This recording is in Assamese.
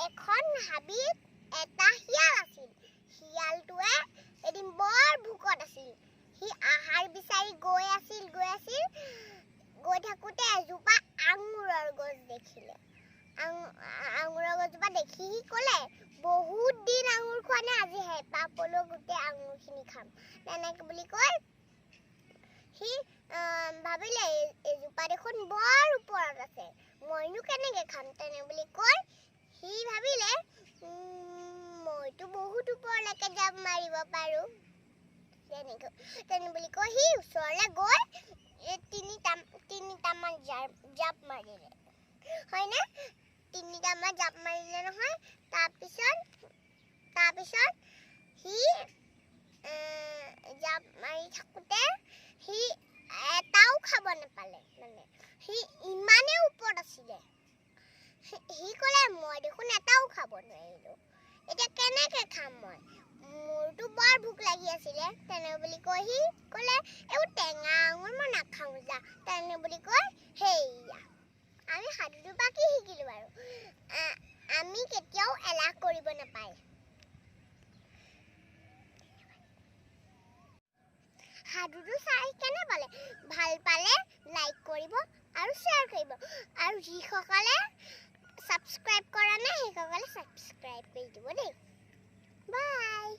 এখন হাবিত এটা শিয়াল আছিল। শিয়ালটোৱে এদিন বৰ ভোকত আছিল। সি আহাৰ বিচাৰি গৈ থাকোঁতে এজোপা আঙুৰৰ গছ দেখিলে। আঙুৰৰ গছজোপা দেখি সি ক'লে, বহুত দিন আঙুৰ খোৱা নাই, আজি হেঁপাহ পলো গোটেই আঙুৰখিনি খাম। তেনেকে বুলি কৈ সি ভাবিলে, এজোপা দেখোন বৰ ওপৰত আছে, মইনো কেনেকে খাম। তেনে বুলি কৈ সি ভাবিলে, মইতো বহুত ওপৰলৈকে জাপ মাৰিব পাৰোঁ। তেনে বুলি কৈ সি ওচৰলৈ গৈ তিনিটামান জাপ মাৰিলে, হয়নে? তিনিটামান জাপ মাৰিলে নহয়। তাৰপিছত সি জাপ মাৰি থাকোঁতে সি এটাও খাব নাপালে। সি ইমানেই ওপৰত আছিলে। সি ক'লে, মই দেখোন এটাও খাব নোৱাৰিলোঁ, এতিয়া কেনেকে খাম মই? মোৰতো বৰ ভোক লাগি আছিলে। তেনে বুলি কৈ সি ক'লে, এইবোৰ টেঙা আঙুৰ মই নাখাওঁ যা। তেনে বুলি কৈ সেয়া আমি সাধুটোৰ পৰা কি শিকিলোঁ বাৰু? আমি কেতিয়াও এলাহ কৰিব নাপায়। সাধুটো চাই কেনে পালে? ভাল পালে লাইক কৰিব আৰু শ্বেয়াৰ কৰিব, আৰু যিসকলে ছাবস্ক্ৰাইব কৰা নাই সেইসকলে ছাবস্ক্ৰাইব কৰি দিব দেই। বাই।